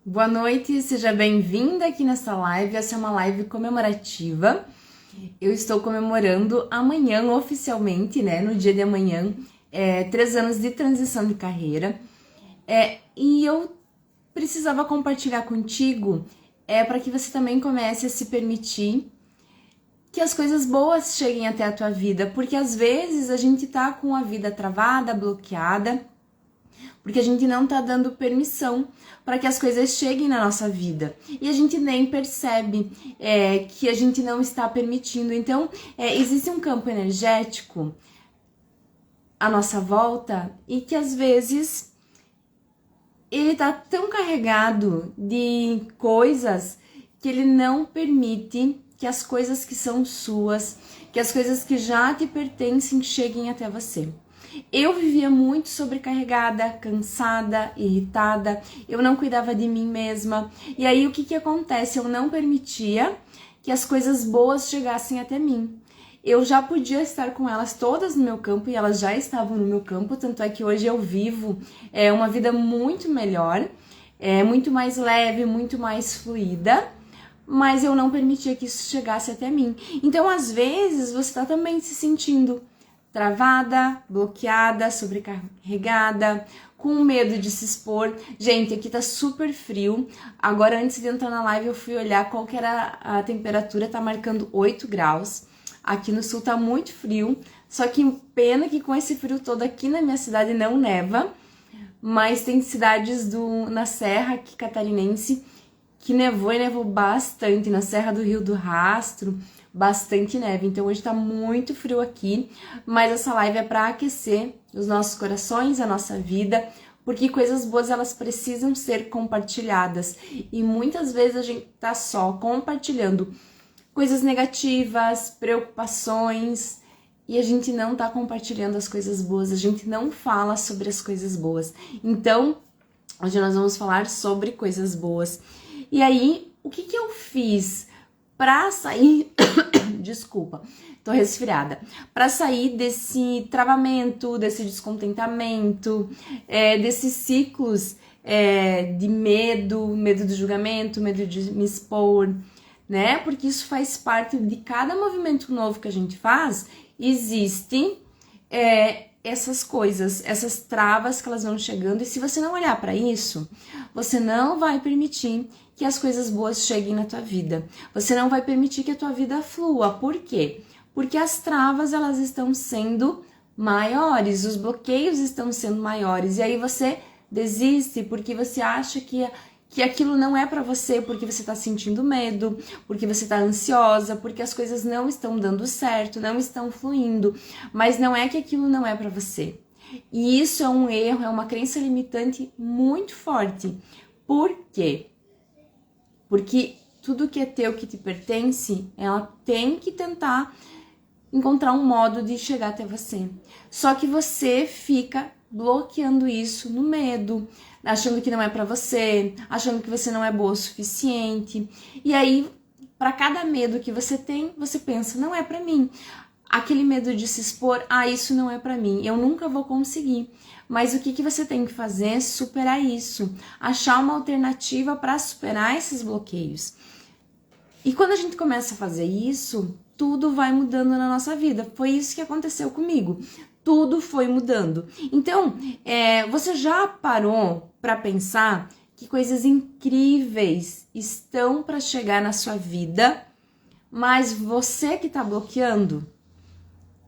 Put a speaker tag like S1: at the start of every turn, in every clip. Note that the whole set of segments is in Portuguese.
S1: Boa noite, seja bem-vinda aqui nessa live. Essa é uma live comemorativa. Eu estou comemorando amanhã, oficialmente, né? No dia de amanhã, 3 anos de transição de carreira. E eu precisava compartilhar contigo para que você também comece a se permitir que as coisas boas cheguem até a tua vida, porque às vezes a gente tá com a vida travada, bloqueada, porque a gente não tá dando permissão para que as coisas cheguem na nossa vida. E a gente nem percebe que a gente não está permitindo. Então, existe um campo energético à nossa volta e que às vezes ele tá tão carregado de coisas que ele não permite que as coisas que são suas, que as coisas que já te pertencem cheguem até você. Eu vivia muito sobrecarregada, cansada, irritada, eu não cuidava de mim mesma. E aí o que acontece? Eu não permitia que as coisas boas chegassem até mim. Eu já podia estar com elas todas no meu campo e elas já estavam no meu campo, tanto é que hoje eu vivo uma vida muito melhor, muito mais leve, muito mais fluida, mas eu não permitia que isso chegasse até mim. Então, às vezes, você está também se sentindo travada, bloqueada, sobrecarregada, com medo de se expor. Gente, aqui tá super frio. Agora, antes de entrar na live, eu fui olhar qual que era a temperatura, tá marcando 8 graus. Aqui no sul tá muito frio, só que pena que com esse frio todo aqui na minha cidade não neva, mas tem cidades na Serra aqui catarinense que nevou e nevou bastante, na Serra do Rio do Rastro, bastante neve. Então hoje tá muito frio aqui, mas essa live é para aquecer os nossos corações, a nossa vida, porque coisas boas elas precisam ser compartilhadas. E muitas vezes a gente tá só compartilhando coisas negativas, preocupações, e a gente não tá compartilhando as coisas boas, a gente não fala sobre as coisas boas. Então, hoje nós vamos falar sobre coisas boas. E aí, o que eu fiz pra sair... Desculpa, tô resfriada. Pra sair desse travamento, desse descontentamento, desses ciclos de medo do julgamento, medo de me expor, né? Porque isso faz parte de cada movimento novo que a gente faz, existem essas coisas, essas travas que elas vão chegando, e se você não olhar para isso, você não vai permitir que as coisas boas cheguem na tua vida. Você não vai permitir que a tua vida flua. Por quê? Porque as travas elas estão sendo maiores, os bloqueios estão sendo maiores, e aí você desiste porque você acha que aquilo não é pra você, porque você tá sentindo medo, porque você tá ansiosa, porque as coisas não estão dando certo, não estão fluindo, mas não é que aquilo não é pra você. E isso é um erro, é uma crença limitante muito forte. Por quê? Porque tudo que é teu, que te pertence, ela tem que tentar encontrar um modo de chegar até você. Só que você fica bloqueando isso no medo, achando que não é pra você, achando que você não é boa o suficiente. E aí, para cada medo que você tem, você pensa, não é pra mim. Aquele medo de se expor, isso não é pra mim, eu nunca vou conseguir. Mas o que você tem que fazer é superar isso, achar uma alternativa para superar esses bloqueios. E quando a gente começa a fazer isso, tudo vai mudando na nossa vida. Foi isso que aconteceu comigo. Tudo foi mudando. Então, você já parou para pensar que coisas incríveis estão para chegar na sua vida, mas você que está bloqueando?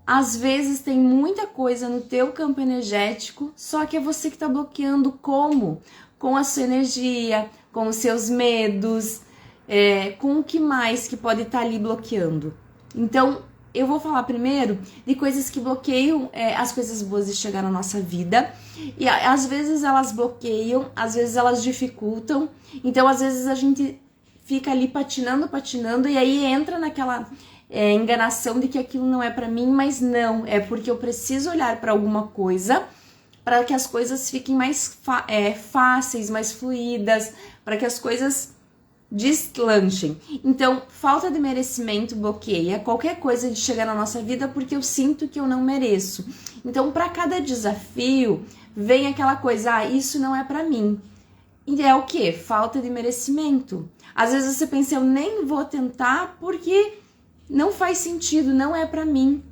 S1: Às vezes tem muita coisa no teu campo energético, só que é você que está bloqueando. Como? Com a sua energia, com os seus medos, com o que mais que pode estar ali bloqueando. Então, eu vou falar primeiro de coisas que bloqueiam as coisas boas de chegar na nossa vida. E às vezes elas bloqueiam, às vezes elas dificultam. Então, às vezes a gente fica ali patinando, e aí entra naquela enganação de que aquilo não é pra mim, mas não, é porque eu preciso olhar pra alguma coisa para que as coisas fiquem mais fáceis, mais fluídas, para que as coisas deslanchem. Então, falta de merecimento bloqueia qualquer coisa de chegar na nossa vida porque eu sinto que eu não mereço. Então, para cada desafio, vem aquela coisa, isso não é pra mim. E é o quê? Falta de merecimento. Às vezes você pensa, eu nem vou tentar porque não faz sentido, não é pra mim.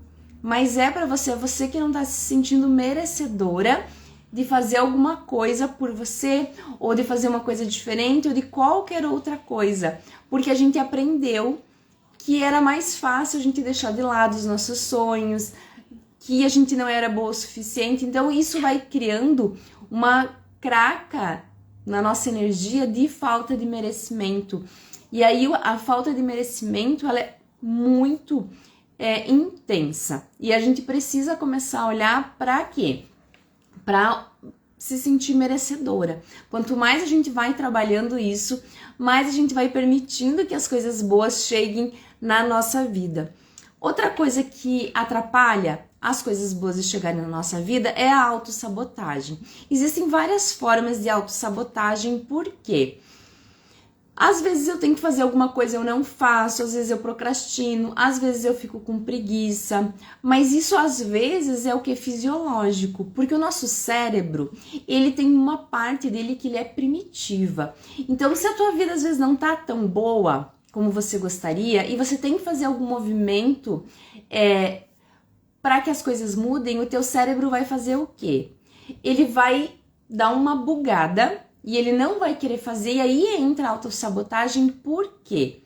S1: Mas é pra você, é você que não tá se sentindo merecedora de fazer alguma coisa por você, ou de fazer uma coisa diferente, ou de qualquer outra coisa. Porque a gente aprendeu que era mais fácil a gente deixar de lado os nossos sonhos, que a gente não era boa o suficiente. Então isso vai criando uma craca na nossa energia de falta de merecimento. E aí a falta de merecimento, ela é muito intensa. E a gente precisa começar a olhar para quê? Para se sentir merecedora. Quanto mais a gente vai trabalhando isso, mais a gente vai permitindo que as coisas boas cheguem na nossa vida. Outra coisa que atrapalha as coisas boas de chegarem na nossa vida é a autossabotagem. Existem várias formas de autossabotagem, por quê? Às vezes eu tenho que fazer alguma coisa, eu não faço, às vezes eu procrastino, às vezes eu fico com preguiça, mas isso às vezes é o que é fisiológico, porque o nosso cérebro, ele tem uma parte dele que ele é primitiva. Então, se a tua vida às vezes não tá tão boa como você gostaria, e você tem que fazer algum movimento para que as coisas mudem, o teu cérebro vai fazer o quê? Ele vai dar uma bugada e ele não vai querer fazer, e aí entra a autossabotagem. Por quê?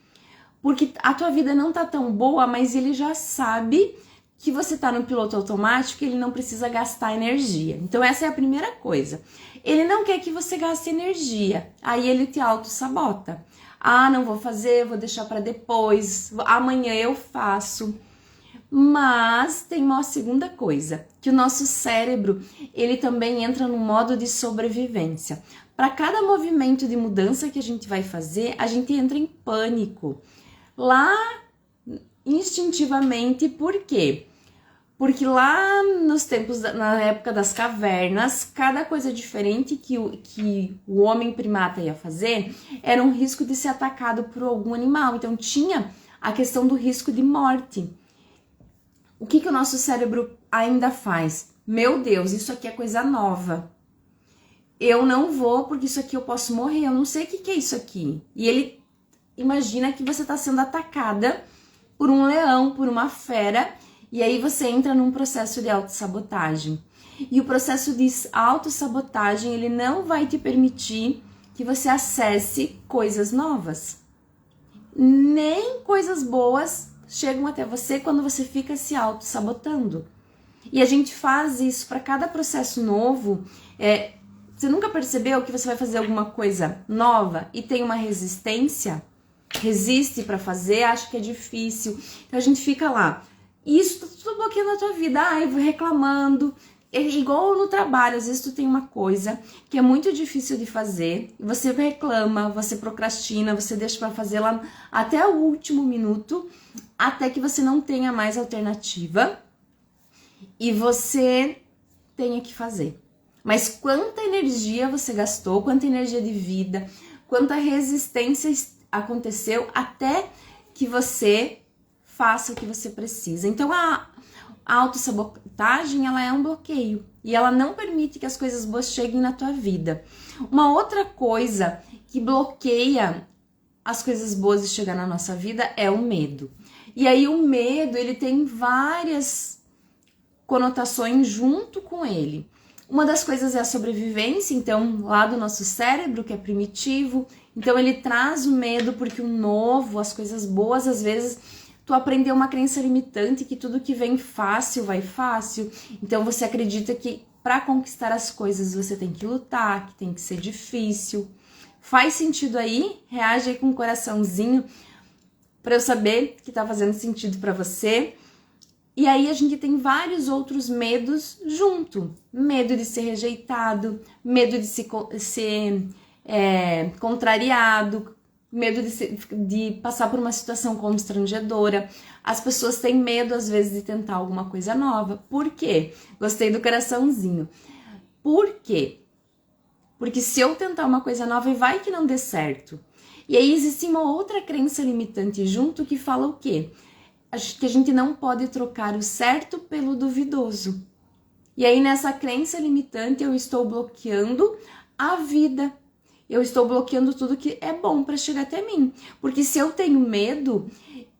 S1: Porque a tua vida não tá tão boa, mas ele já sabe que você tá no piloto automático e ele não precisa gastar energia. Então essa é a primeira coisa. Ele não quer que você gaste energia, aí ele te autossabota. Ah, não vou fazer, vou deixar para depois, amanhã eu faço. Mas tem uma segunda coisa, que o nosso cérebro, ele também entra no modo de sobrevivência. Para cada movimento de mudança que a gente vai fazer, a gente entra em pânico. Lá, instintivamente, por quê? Porque lá nos tempos, na época das cavernas, cada coisa diferente que o homem primata ia fazer era um risco de ser atacado por algum animal. Então tinha a questão do risco de morte. O que o nosso cérebro ainda faz? Meu Deus, isso aqui é coisa nova. Eu não vou porque isso aqui eu posso morrer, eu não sei o que é isso aqui. E ele imagina que você está sendo atacada por um leão, por uma fera, e aí você entra num processo de autossabotagem. E o processo de autossabotagem, ele não vai te permitir que você acesse coisas novas. Nem coisas boas chegam até você quando você fica se auto-sabotando. E a gente faz isso para cada processo novo. Você nunca percebeu que você vai fazer alguma coisa nova e tem uma resistência? Resiste para fazer, acha que é difícil. Então a gente fica lá. Isso tá tudo bloqueando a tua vida. Ai, vou reclamando. É igual no trabalho, às vezes tu tem uma coisa que é muito difícil de fazer, e você reclama, você procrastina, você deixa para fazer lá até o último minuto, até que você não tenha mais alternativa e você tenha que fazer. Mas quanta energia você gastou, quanta energia de vida, quanta resistência aconteceu até que você faça o que você precisa. Então a autossabotagem, ela é um bloqueio e ela não permite que as coisas boas cheguem na tua vida. Uma outra coisa que bloqueia as coisas boas de chegar na nossa vida é o medo. E aí o medo, ele tem várias conotações junto com ele. Uma das coisas é a sobrevivência, então lá do nosso cérebro, que é primitivo, então ele traz o medo porque o novo, as coisas boas, às vezes tu aprendeu uma crença limitante que tudo que vem fácil vai fácil, então você acredita que para conquistar as coisas você tem que lutar, que tem que ser difícil. Faz sentido aí? Reage aí com um coraçãozinho para eu saber que tá fazendo sentido para você. E aí a gente tem vários outros medos junto. Medo de ser rejeitado, medo de ser contrariado, medo de passar por uma situação constrangedora. As pessoas têm medo, às vezes, de tentar alguma coisa nova. Por quê? Gostei do coraçãozinho. Por quê? Porque se eu tentar uma coisa nova, vai que não dê certo. E aí existe uma outra crença limitante junto que fala o quê? Que a gente não pode trocar o certo pelo duvidoso. E aí nessa crença limitante eu estou bloqueando a vida. eu estou bloqueando tudo que é bom para chegar até mim. Porque se eu tenho medo,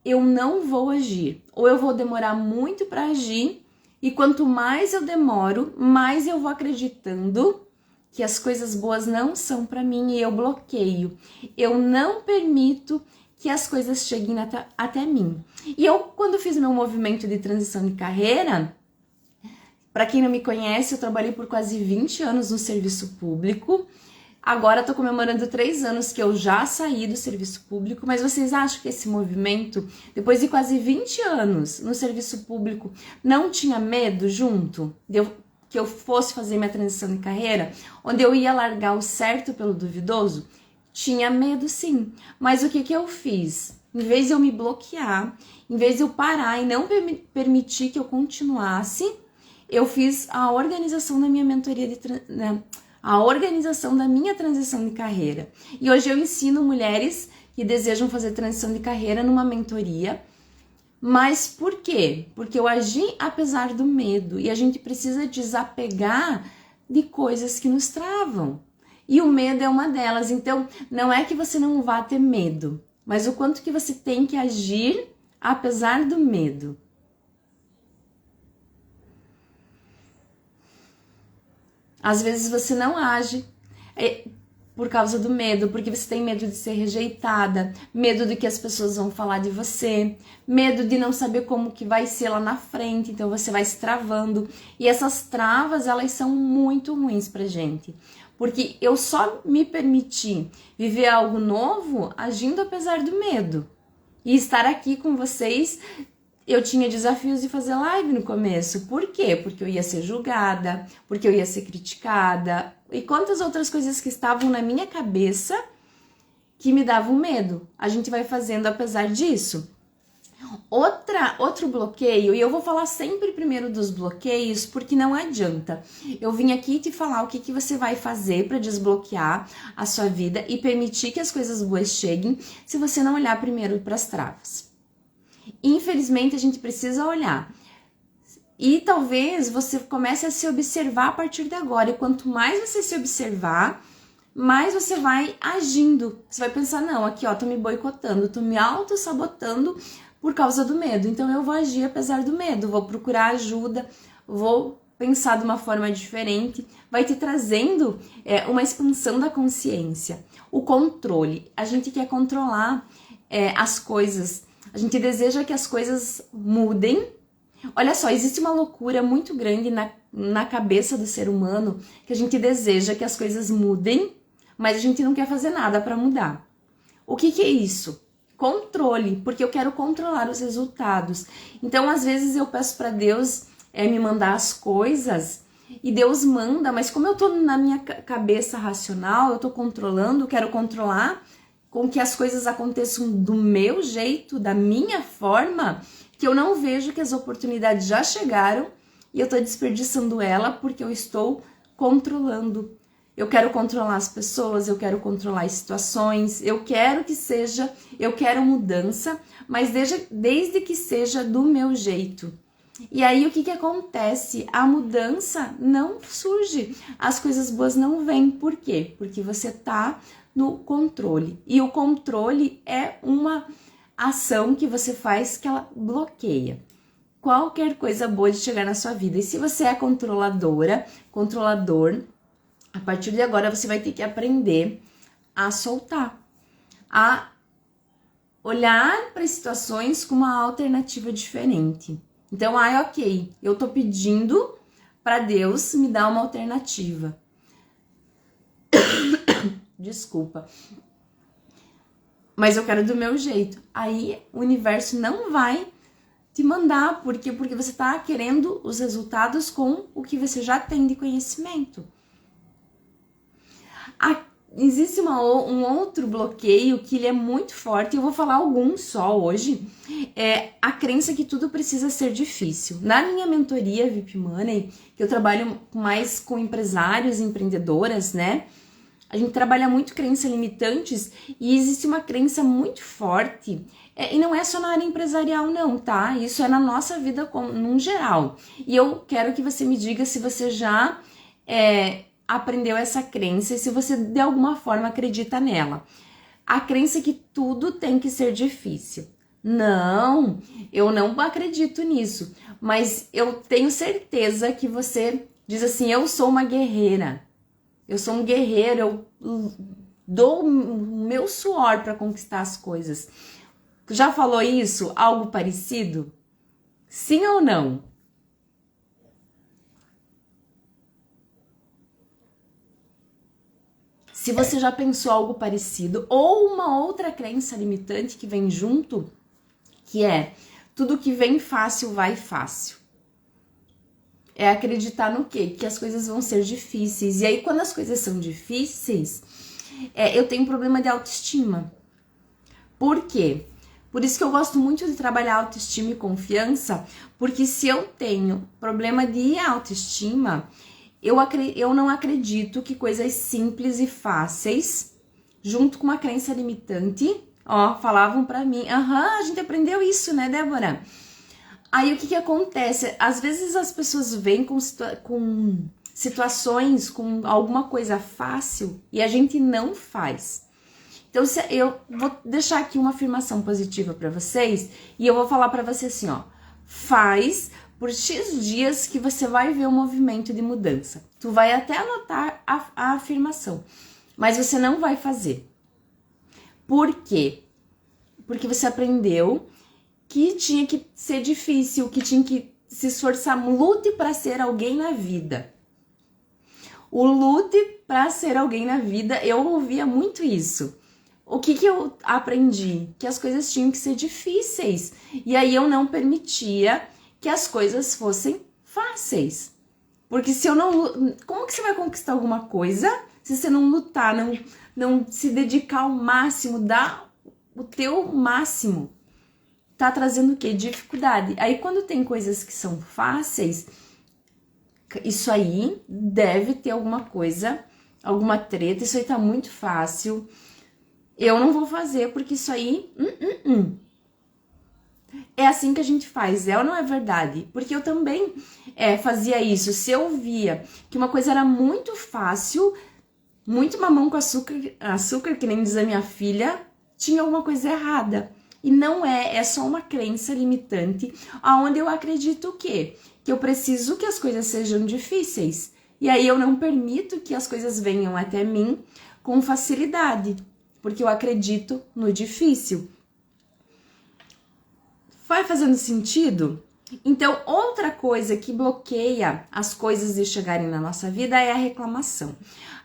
S1: eu não vou agir. Ou eu vou demorar muito para agir, e quanto mais eu demoro, mais eu vou acreditando que as coisas boas não são para mim e eu bloqueio. Eu não permito que as coisas cheguem até mim. E eu, quando fiz meu movimento de transição de carreira, para quem não me conhece, eu trabalhei por quase 20 anos no serviço público. Agora tô comemorando 3 anos que eu já saí do serviço público, mas vocês acham que esse movimento, depois de quase 20 anos no serviço público, não tinha medo junto que eu fosse fazer minha transição de carreira, onde eu ia largar o certo pelo duvidoso? Tinha medo, sim. Mas o que eu fiz? Em vez de eu me bloquear, em vez de eu parar e não permitir que eu continuasse, eu fiz a organização da minha mentoria a organização da minha transição de carreira. E hoje eu ensino mulheres que desejam fazer transição de carreira numa mentoria. Mas por quê? Porque eu agi apesar do medo, e a gente precisa desapegar de coisas que nos travam. E o medo é uma delas. Então, não é que você não vá ter medo, mas o quanto que você tem que agir apesar do medo. Às vezes você não age por causa do medo, porque você tem medo de ser rejeitada, medo do que as pessoas vão falar de você, medo de não saber como que vai ser lá na frente, então você vai se travando. E essas travas, elas são muito ruins pra gente, porque eu só me permiti viver algo novo agindo apesar do medo. E estar aqui com vocês, eu tinha desafios de fazer live no começo. Por quê? Porque eu ia ser julgada, porque eu ia ser criticada, e quantas outras coisas que estavam na minha cabeça que me davam medo. A gente vai fazendo apesar disso. Outro bloqueio, e eu vou falar sempre primeiro dos bloqueios, porque não adianta. Eu vim aqui te falar o que você vai fazer para desbloquear a sua vida e permitir que as coisas boas cheguem, se você não olhar primeiro para as travas. Infelizmente, a gente precisa olhar. E talvez você comece a se observar a partir de agora. E quanto mais você se observar, mais você vai agindo. Você vai pensar, não, aqui ó, tô me boicotando, tô me auto-sabotando por causa do medo. Então eu vou agir apesar do medo, vou procurar ajuda, vou pensar de uma forma diferente. Vai te trazendo uma expansão da consciência. O controle. A gente quer controlar as coisas. A gente deseja que as coisas mudem. Olha só, existe uma loucura muito grande na cabeça do ser humano, que a gente deseja que as coisas mudem, mas a gente não quer fazer nada para mudar. O que é isso? Controle, porque eu quero controlar os resultados. Então, às vezes eu peço para Deus me mandar as coisas, e Deus manda, mas como eu tô na minha cabeça racional, eu tô controlando, quero controlar com que as coisas aconteçam do meu jeito, da minha forma, que eu não vejo que as oportunidades já chegaram e eu tô desperdiçando ela porque eu estou controlando. Eu quero controlar as pessoas, eu quero controlar as situações, eu quero mudança, mas desde que seja do meu jeito. E aí o que acontece? A mudança não surge, as coisas boas não vêm. Por quê? Porque você tá no controle. E o controle é uma ação que você faz que ela bloqueia qualquer coisa boa de chegar na sua vida. E se você é controladora, controlador, a partir de agora você vai ter que aprender a soltar, a olhar para as situações com uma alternativa diferente. Então, ok, eu tô pedindo para Deus me dar uma alternativa. Desculpa. Mas eu quero do meu jeito. Aí o universo não vai te mandar, porque você tá querendo os resultados com o que você já tem de conhecimento. Existe um outro bloqueio que ele é muito forte, eu vou falar alguns só hoje, é a crença que tudo precisa ser difícil. Na minha mentoria VIP Money, que eu trabalho mais com empresários e empreendedoras, né? A gente trabalha muito crenças limitantes e existe uma crença muito forte, e não é só na área empresarial não, tá? Isso é na nossa vida num geral. E eu quero que você me diga se você já aprendeu essa crença e se você de alguma forma acredita nela. A crença que tudo tem que ser difícil. Não, eu não acredito nisso, mas eu tenho certeza que você diz assim, eu sou uma guerreira, eu sou um guerreiro, eu dou o meu suor para conquistar as coisas. Já falou isso? Algo parecido? Sim ou não? Se você já pensou algo parecido ou uma outra crença limitante que vem junto, que é tudo que vem fácil vai fácil. É acreditar no quê? Que as coisas vão ser difíceis. E aí, quando as coisas são difíceis, eu tenho um problema de autoestima. Por quê? Por isso que eu gosto muito de trabalhar autoestima e confiança, porque se eu tenho problema de autoestima, eu não acredito que coisas simples e fáceis, junto com uma crença limitante, falavam pra mim, a gente aprendeu isso, né, Débora? Aí o que acontece? Às vezes as pessoas vêm com situações, com alguma coisa fácil e a gente não faz. Então eu vou deixar aqui uma afirmação positiva pra vocês e eu vou falar pra você assim, faz por X dias que você vai ver um movimento de mudança. Tu vai até anotar a afirmação, mas você não vai fazer. Por quê? Porque você aprendeu que tinha que ser difícil, que tinha que se esforçar, lute para ser alguém na vida. O lute para ser alguém na vida, eu ouvia muito isso. O que eu aprendi? Que as coisas tinham que ser difíceis. E aí eu não permitia que as coisas fossem fáceis. Porque se eu não... Como que você vai conquistar alguma coisa se você não lutar, não se dedicar ao máximo, dar o teu máximo? Tá trazendo o quê? Dificuldade. Aí quando tem coisas que são fáceis, isso aí deve ter alguma coisa, alguma treta, isso aí tá muito fácil. Eu não vou fazer porque isso aí... É assim que a gente faz, é ou não é verdade? Porque eu também fazia isso. Se eu via que uma coisa era muito fácil, muito mamão com açúcar, que nem diz a minha filha, tinha alguma coisa errada. E não é só uma crença limitante, aonde eu acredito o quê? Que eu preciso que as coisas sejam difíceis. E aí eu não permito que as coisas venham até mim com facilidade, porque eu acredito no difícil. Vai fazendo sentido? Então, outra coisa que bloqueia as coisas de chegarem na nossa vida é a reclamação.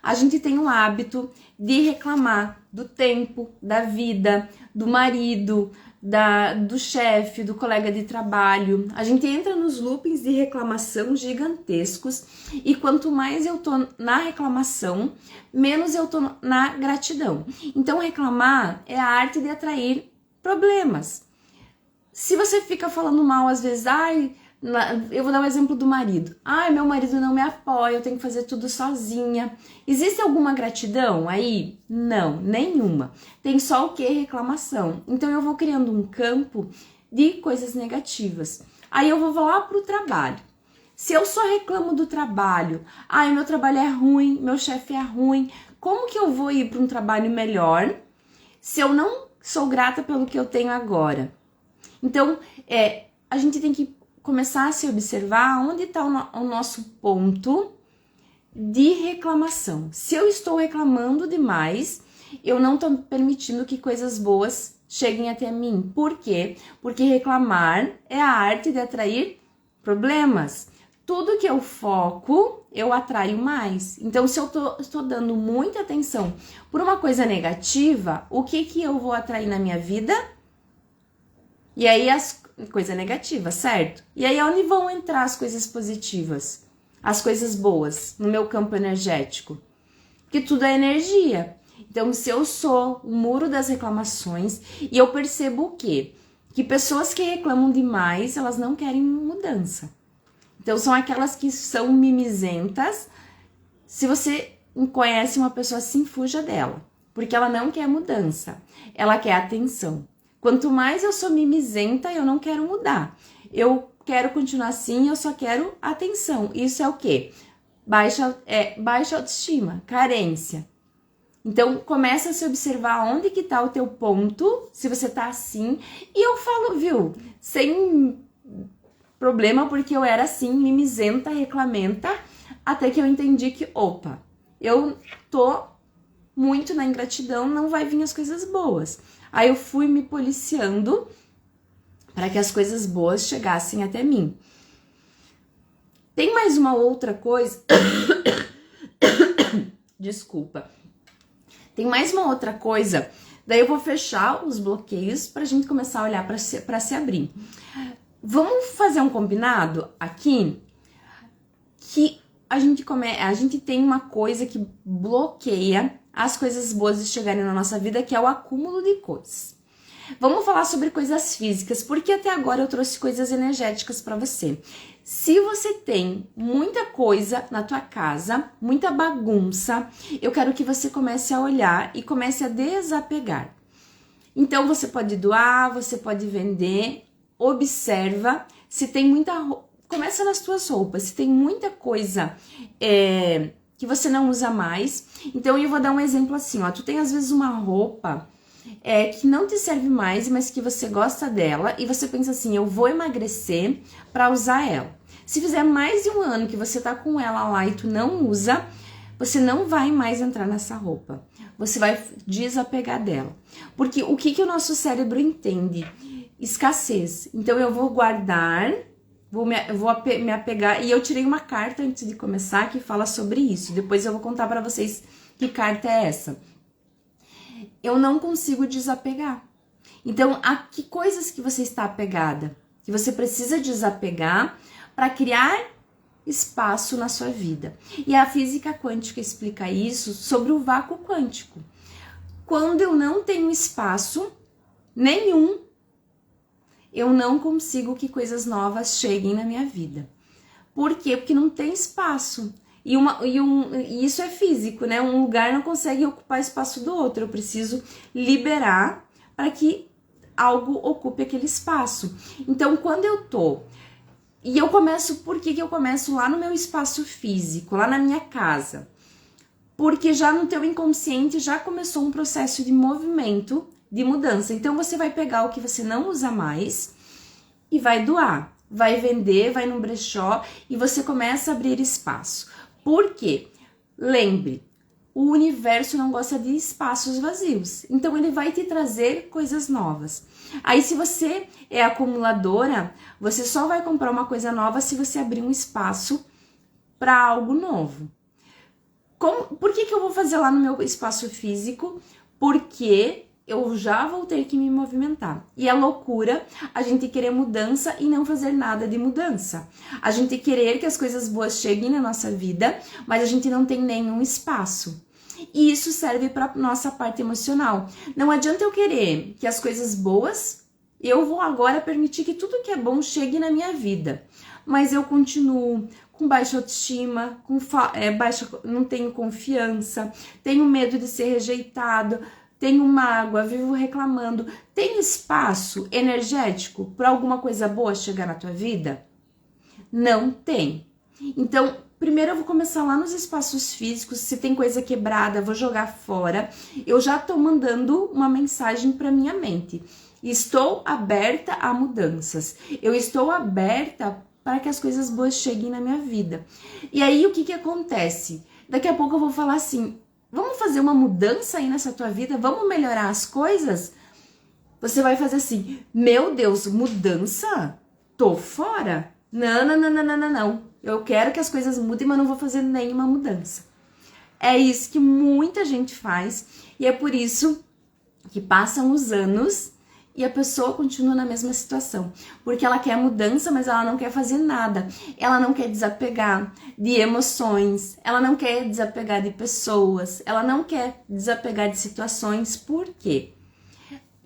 S1: A gente tem o hábito de reclamar do tempo, da vida, do marido, do chefe, do colega de trabalho. A gente entra nos loopings de reclamação gigantescos e quanto mais eu tô na reclamação, menos eu tô na gratidão. Então, reclamar é a arte de atrair problemas. Se você fica falando mal às vezes, eu vou dar um exemplo do marido. Meu marido não me apoia, eu tenho que fazer tudo sozinha. Existe alguma gratidão aí? Não, nenhuma. Tem só o que? Reclamação. Então eu vou criando um campo de coisas negativas. Aí eu vou lá pro trabalho. Se eu só reclamo do trabalho, meu trabalho é ruim, meu chefe é ruim, como que eu vou ir para um trabalho melhor se eu não sou grata pelo que eu tenho agora? Então, a gente tem que começar a se observar onde está o nosso ponto de reclamação. Se eu estou reclamando demais, eu não estou permitindo que coisas boas cheguem até mim. Por quê? Porque reclamar é a arte de atrair problemas. Tudo que eu foco, eu atraio mais. Então, se eu estou dando muita atenção por uma coisa negativa, o que eu vou atrair na minha vida? E aí coisa negativa, certo? E aí onde vão entrar as coisas positivas? As coisas boas no meu campo energético? Porque tudo é energia. Então, se eu sou o muro das reclamações e eu percebo o quê? Que pessoas que reclamam demais, elas não querem mudança. Então, são aquelas que são mimizentas. Se você conhece uma pessoa assim, fuja dela. Porque ela não quer mudança. Ela quer atenção. Quanto mais eu sou mimizenta, eu não quero mudar. Eu quero continuar assim, eu só quero atenção. Isso é o quê? baixa autoestima, carência. Então, começa a se observar onde que tá o teu ponto, se você tá assim. E eu falo, viu, sem problema, porque eu era assim, mimizenta, reclamenta, até que eu entendi que, opa, eu tô muito na ingratidão, não vai vir as coisas boas. Aí eu fui me policiando para que as coisas boas chegassem até mim. Tem mais uma outra coisa... Desculpa. Tem mais uma outra coisa, daí eu vou fechar os bloqueios pra gente começar a olhar pra se abrir. Vamos fazer um combinado aqui? Que a gente tem uma coisa que bloqueia as coisas boas de chegarem na nossa vida, que é o acúmulo de coisas. Vamos falar sobre coisas físicas, porque até agora eu trouxe coisas energéticas para você. Se você tem muita coisa na tua casa, muita bagunça, eu quero que você comece a olhar e comece a desapegar. Então você pode doar, você pode vender, observa se tem muita roupa. Começa nas tuas roupas, se tem muita coisa que você não usa mais. Então eu vou dar um exemplo assim, ó, tu tem às vezes uma roupa que não te serve mais, mas que você gosta dela e você pensa assim, eu vou emagrecer pra usar ela. Se fizer mais de um ano que você tá com ela lá e tu não usa, você não vai mais entrar nessa roupa. Você vai desapegar dela. Porque o que o nosso cérebro entende? Escassez. Então eu vou guardar, vou me apegar, e eu tirei uma carta antes de começar que fala sobre isso. Depois eu vou contar pra vocês que carta é essa. Eu não consigo desapegar. Então, a que coisas que você está apegada? Que você precisa desapegar para criar espaço na sua vida. E a física quântica explica isso sobre o vácuo quântico. Quando eu não tenho espaço nenhum, eu não consigo que coisas novas cheguem na minha vida. Por quê? Porque não tem espaço. E isso é físico, né? Um lugar não consegue ocupar espaço do outro. Eu preciso liberar para que algo ocupe aquele espaço. Então, quando eu tô... E eu começo... Por que eu começo lá no meu espaço físico, lá na minha casa? Porque já no teu inconsciente já começou um processo de movimento, de mudança. Então, você vai pegar o que você não usa mais e vai doar. Vai vender, vai num brechó e você começa a abrir espaço. Por quê? Lembre, o universo não gosta de espaços vazios, então ele vai te trazer coisas novas. Aí se você é acumuladora, você só vai comprar uma coisa nova se você abrir um espaço para algo novo. Por que eu vou fazer lá no meu espaço físico? Porque eu já vou ter que me movimentar. E é loucura a gente querer mudança e não fazer nada de mudança. A gente querer que as coisas boas cheguem na nossa vida, mas a gente não tem nenhum espaço. E isso serve para nossa parte emocional. Não adianta eu querer que as coisas boas, eu vou agora permitir que tudo que é bom chegue na minha vida. Mas eu continuo com baixa autoestima, não tenho confiança, tenho medo de ser rejeitado, tenho mágoa, vivo reclamando. Tem espaço energético para alguma coisa boa chegar na tua vida? Não tem. Então, primeiro eu vou começar lá nos espaços físicos. Se tem coisa quebrada, vou jogar fora. Eu já tô mandando uma mensagem para minha mente. Estou aberta a mudanças. Eu estou aberta para que as coisas boas cheguem na minha vida. E aí, o que acontece? Daqui a pouco eu vou falar assim... Vamos fazer uma mudança aí nessa tua vida? Vamos melhorar as coisas? Você vai fazer assim, meu Deus, mudança? Tô fora? Não. Eu quero que as coisas mudem, mas não vou fazer nenhuma mudança. É isso que muita gente faz e é por isso que passam os anos e a pessoa continua na mesma situação. Porque ela quer mudança, mas ela não quer fazer nada. Ela não quer desapegar de emoções, ela não quer desapegar de pessoas, ela não quer desapegar de situações. Por quê?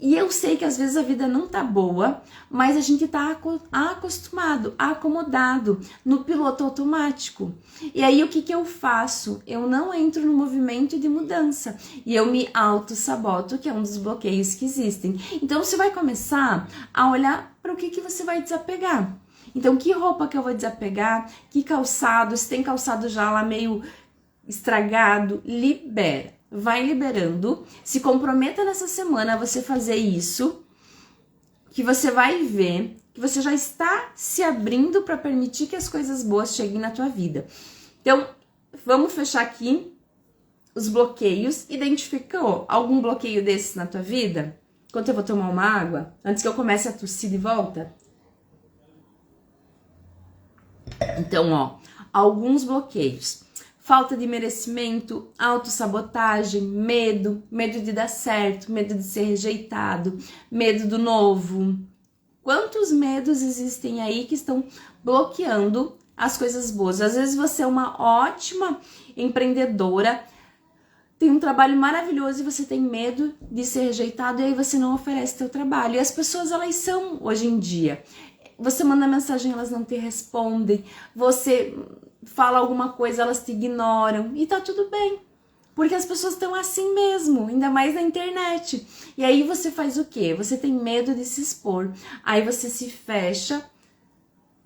S1: E eu sei que às vezes a vida não tá boa, mas a gente tá acostumado, acomodado no piloto automático. E aí o que eu faço? Eu não entro no movimento de mudança e eu me auto-saboto, que é um dos bloqueios que existem. Então você vai começar a olhar para o que você vai desapegar. Então, que roupa que eu vou desapegar? Que calçado? Se tem calçado já lá meio estragado, libera. Vai liberando. Se comprometa nessa semana a você fazer isso, que você vai ver que você já está se abrindo para permitir que as coisas boas cheguem na tua vida. Então, vamos fechar aqui os bloqueios. Identificou algum bloqueio desses na tua vida? Enquanto eu vou tomar uma água, antes que eu comece a tossir de volta. Então, ó, alguns bloqueios. Falta de merecimento, autossabotagem, medo de dar certo, medo de ser rejeitado, medo do novo. Quantos medos existem aí que estão bloqueando as coisas boas? Às vezes você é uma ótima empreendedora, tem um trabalho maravilhoso e você tem medo de ser rejeitado e aí você não oferece teu trabalho. E as pessoas, elas são hoje em dia. Você manda mensagem, elas não te respondem. Você fala alguma coisa, elas te ignoram. E tá tudo bem. Porque as pessoas estão assim mesmo, ainda mais na internet. E aí você faz o quê? Você tem medo de se expor. Aí você se fecha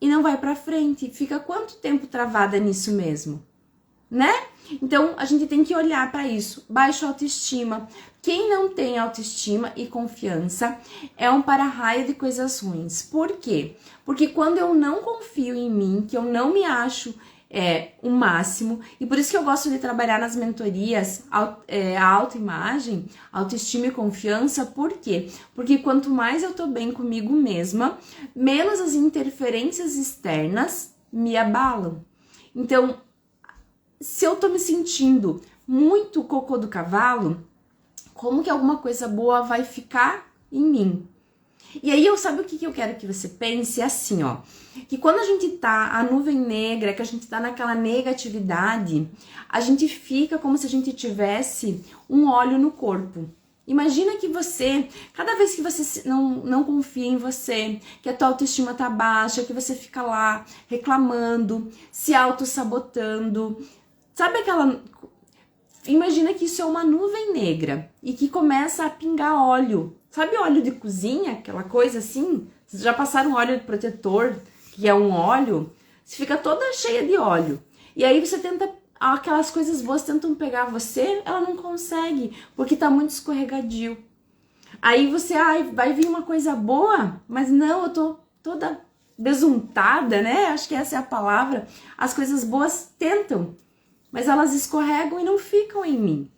S1: e não vai pra frente. Fica quanto tempo travada nisso mesmo? Né? Então, a gente tem que olhar para isso. Baixa autoestima. Quem não tem autoestima e confiança é um para-raio de coisas ruins. Por quê? Porque quando eu não confio em mim, que eu não me acho o máximo, e por isso que eu gosto de trabalhar nas mentorias a autoimagem, autoestima e confiança. Por quê? Porque quanto mais eu tô bem comigo mesma, menos as interferências externas me abalam. Então, se eu tô me sentindo muito cocô do cavalo, como que alguma coisa boa vai ficar em mim? E aí, sabe o que eu quero que você pense? É assim, ó, que quando a gente tá a nuvem negra, que a gente tá naquela negatividade, a gente fica como se a gente tivesse um óleo no corpo. Imagina que você, cada vez que você não confia em você, que a tua autoestima tá baixa, que você fica lá reclamando, se auto-sabotando, sabe aquela... Imagina que isso é uma nuvem negra e que começa a pingar óleo. Sabe óleo de cozinha? Aquela coisa assim? Vocês já passaram óleo de protetor, que é um óleo? Você fica toda cheia de óleo. E aí você tenta... Aquelas coisas boas tentam pegar você, ela não consegue, porque tá muito escorregadio. Aí você, vai vir uma coisa boa, mas não, eu tô toda besuntada, né? Acho que essa é a palavra. As coisas boas tentam, mas elas escorregam e não ficam em mim.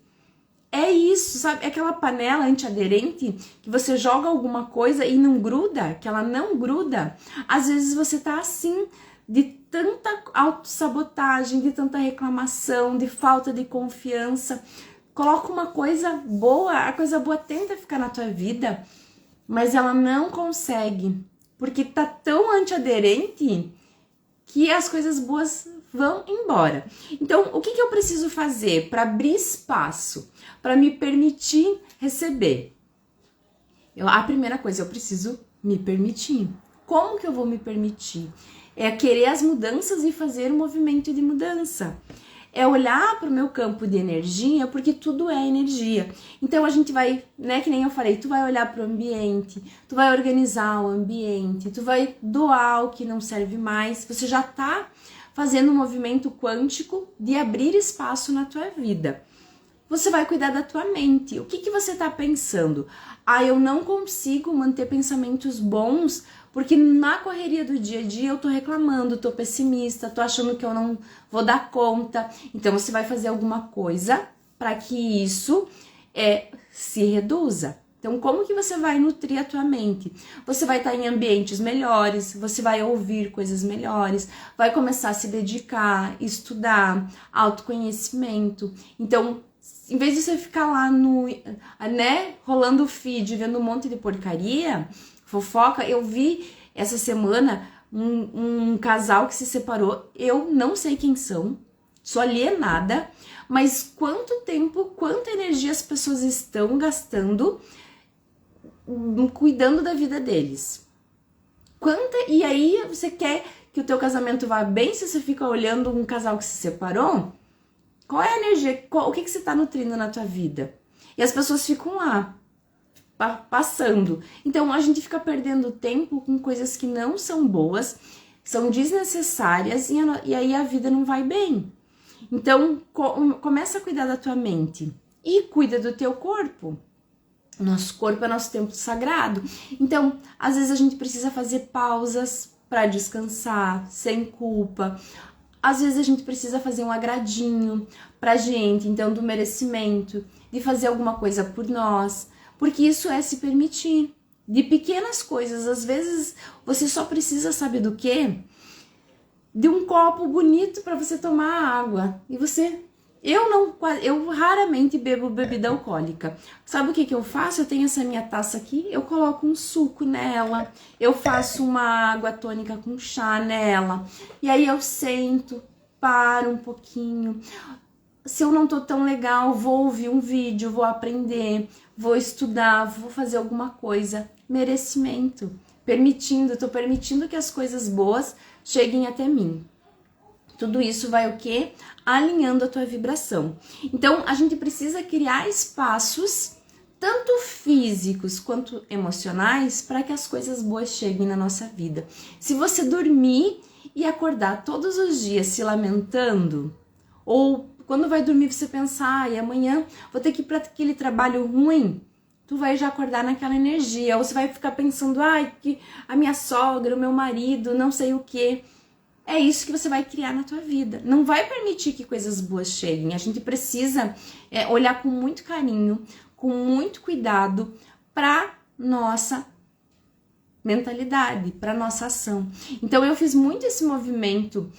S1: É isso, sabe? É aquela panela antiaderente que você joga alguma coisa e não gruda, que ela não gruda. Às vezes você tá assim, de tanta autossabotagem, de tanta reclamação, de falta de confiança. Coloca uma coisa boa, a coisa boa tenta ficar na tua vida, mas ela não consegue, porque tá tão antiaderente que as coisas boas vão embora. Então, o que eu preciso fazer para abrir espaço, para me permitir receber? A primeira coisa, eu preciso me permitir. Como que eu vou me permitir? É querer as mudanças e fazer um movimento de mudança. É olhar para o meu campo de energia, porque tudo é energia. Então a gente vai, né, que nem eu falei, tu vai olhar para o ambiente, tu vai organizar o ambiente, tu vai doar o que não serve mais. Você já tá fazendo um movimento quântico de abrir espaço na tua vida. Você vai cuidar da tua mente. O que você tá pensando? Eu não consigo manter pensamentos bons porque na correria do dia a dia eu tô reclamando, tô pessimista, tô achando que eu não vou dar conta. Então você vai fazer alguma coisa para que isso se reduza. Então, como que você vai nutrir a tua mente? Você vai estar em ambientes melhores, você vai ouvir coisas melhores, vai começar a se dedicar, estudar, autoconhecimento. Então, em vez de você ficar lá rolando o feed, vendo um monte de porcaria, fofoca, eu vi essa semana um casal que se separou, eu não sei quem são, sou alienada, mas quanto tempo, quanta energia as pessoas estão gastando cuidando da vida deles. E aí você quer que o teu casamento vá bem se você fica olhando um casal que se separou? Qual é a energia? O que você está nutrindo na tua vida? E as pessoas ficam lá, passando. Então a gente fica perdendo tempo com coisas que não são boas, são desnecessárias e aí a vida não vai bem. Então, começa a cuidar da tua mente e cuida do teu corpo. Nosso corpo é nosso templo sagrado. Então, às vezes a gente precisa fazer pausas para descansar, sem culpa. Às vezes a gente precisa fazer um agradinho pra gente, então do merecimento, de fazer alguma coisa por nós, porque isso é se permitir. De pequenas coisas, às vezes você só precisa, sabe do quê? De um copo bonito para você tomar água. E eu raramente bebo bebida alcoólica. Sabe o que eu faço? Eu tenho essa minha taça aqui, eu coloco um suco nela, eu faço uma água tônica com chá nela, e aí eu sento, paro um pouquinho. Se eu não tô tão legal, vou ouvir um vídeo, vou aprender, vou estudar, vou fazer alguma coisa. Merecimento. Tô permitindo que as coisas boas cheguem até mim. Tudo isso vai o quê? Alinhando a tua vibração. Então, a gente precisa criar espaços, tanto físicos quanto emocionais, para que as coisas boas cheguem na nossa vida. Se você dormir e acordar todos os dias se lamentando, ou quando vai dormir você pensar, ai, amanhã vou ter que ir para aquele trabalho ruim, tu vai já acordar naquela energia. Ou você vai ficar pensando, ai, que a minha sogra, o meu marido, não sei o quê. É isso que você vai criar na tua vida. Não vai permitir que coisas boas cheguem. A gente precisa olhar com muito carinho, com muito cuidado para nossa mentalidade, para nossa ação. Então eu fiz muito esse movimento,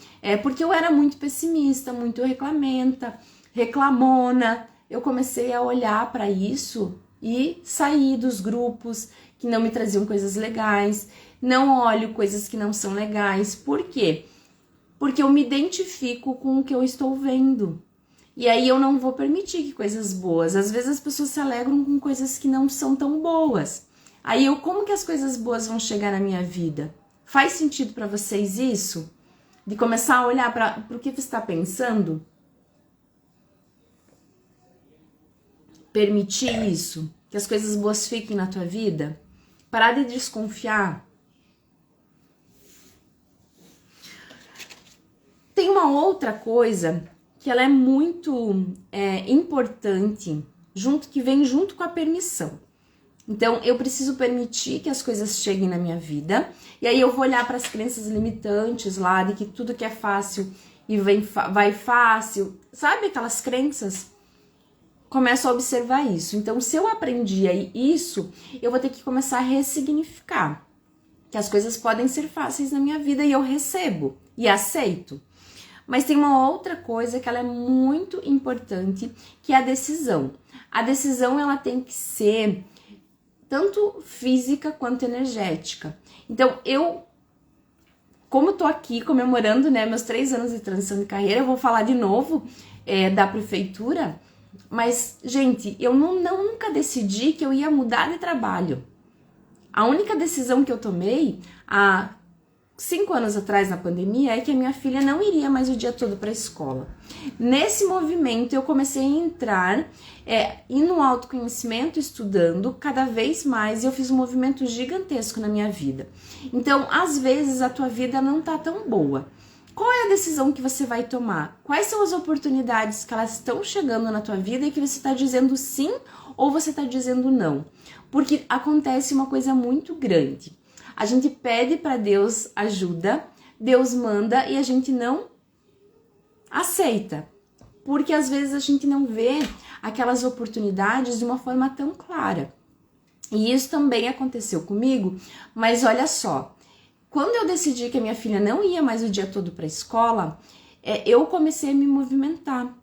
S1: porque eu era muito pessimista, muito reclamona. Eu comecei a olhar para isso e sair dos grupos que não me traziam coisas legais. Não olho coisas que não são legais. Por quê? Porque eu me identifico com o que eu estou vendo. E aí eu não vou permitir que coisas boas... Às vezes as pessoas se alegram com coisas que não são tão boas. Aí como que as coisas boas vão chegar na minha vida? Faz sentido para vocês isso? De começar a olhar para o que você está pensando? Permitir isso? Que as coisas boas fiquem na tua vida? Parar de desconfiar? Tem uma outra coisa que ela é muito importante, que vem junto com a permissão. Então, eu preciso permitir que as coisas cheguem na minha vida. E aí eu vou olhar para as crenças limitantes lá, de que tudo que é fácil e vai fácil. Sabe aquelas crenças? Começo a observar isso. Então, se eu aprendi isso, eu vou ter que começar a ressignificar. Que as coisas podem ser fáceis na minha vida e eu recebo e aceito. Mas tem uma outra coisa que ela é muito importante, que é a decisão. A decisão, ela tem que ser tanto física quanto energética. Então, como tô aqui comemorando, né, meus 3 anos de transição de carreira, eu vou falar de novo da prefeitura, mas, gente, eu nunca decidi que eu ia mudar de trabalho. A única decisão que eu tomei há 5 anos atrás, na pandemia, é que a minha filha não iria mais o dia todo para a escola. Nesse movimento, eu comecei a entrar e no autoconhecimento, estudando cada vez mais, e eu fiz um movimento gigantesco na minha vida. Então, às vezes, a tua vida não tá tão boa. Qual é a decisão que você vai tomar? Quais são as oportunidades que elas estão chegando na tua vida e que você está dizendo sim ou você está dizendo não? Porque acontece uma coisa muito grande. A gente pede para Deus ajuda, Deus manda e a gente não aceita. Porque às vezes a gente não vê aquelas oportunidades de uma forma tão clara. E isso também aconteceu comigo, mas olha só. Quando eu decidi que a minha filha não ia mais o dia todo para a escola, eu comecei a me movimentar.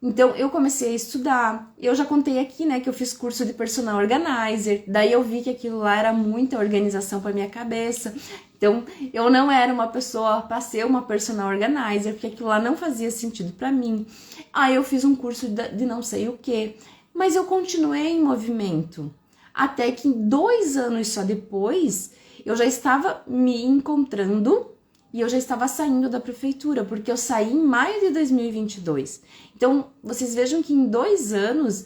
S1: Então, eu comecei a estudar. Eu já contei aqui, né, que eu fiz curso de personal organizer. Daí eu vi que aquilo lá era muita organização para minha cabeça. Então, eu não era uma pessoa para ser uma personal organizer, porque aquilo lá não fazia sentido para mim. Aí eu fiz um curso de não sei o quê. Mas eu continuei em movimento. Até que 2 anos só depois, eu já estava me encontrando e eu já estava saindo da prefeitura, porque eu saí em maio de 2022. Então, vocês vejam que em 2 anos,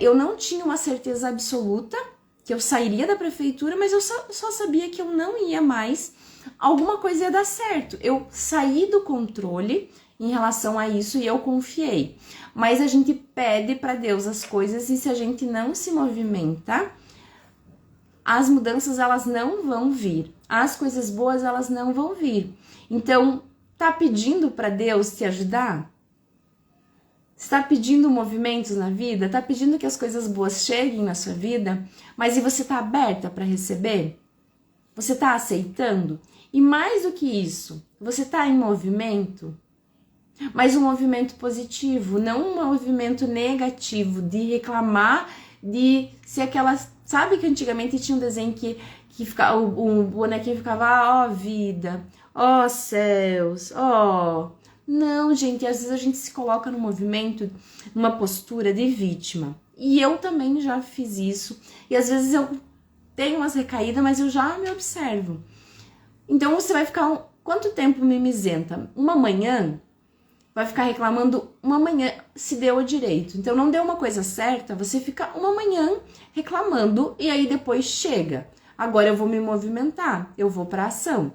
S1: eu não tinha uma certeza absoluta que eu sairia da prefeitura, mas eu só sabia que eu não ia mais alguma coisa ia dar certo. Eu saí do controle em relação a isso e eu confiei. Mas a gente pede para Deus as coisas e se a gente não se movimenta, as mudanças elas não vão vir. As coisas boas elas não vão vir. Então, tá pedindo para Deus te ajudar? Está pedindo movimentos na vida? Está pedindo que as coisas boas cheguem na sua vida? Mas e você está aberta para receber? Você está aceitando? E mais do que isso, você está em movimento? Mas um movimento positivo, não um movimento negativo de reclamar, de ser aquela... Sabe que antigamente tinha um desenho que ficava, o bonequinho ficava, ó vida, ó céus, ó... Não, gente, às vezes a gente se coloca no movimento, numa postura de vítima. E eu também já fiz isso. E às vezes eu tenho umas recaídas, mas eu já me observo. Então você vai ficar quanto tempo mimizenta? Uma manhã, vai ficar reclamando uma manhã se deu direito. Então não deu uma coisa certa, você fica uma manhã reclamando e aí depois chega. Agora eu vou me movimentar, eu vou para ação.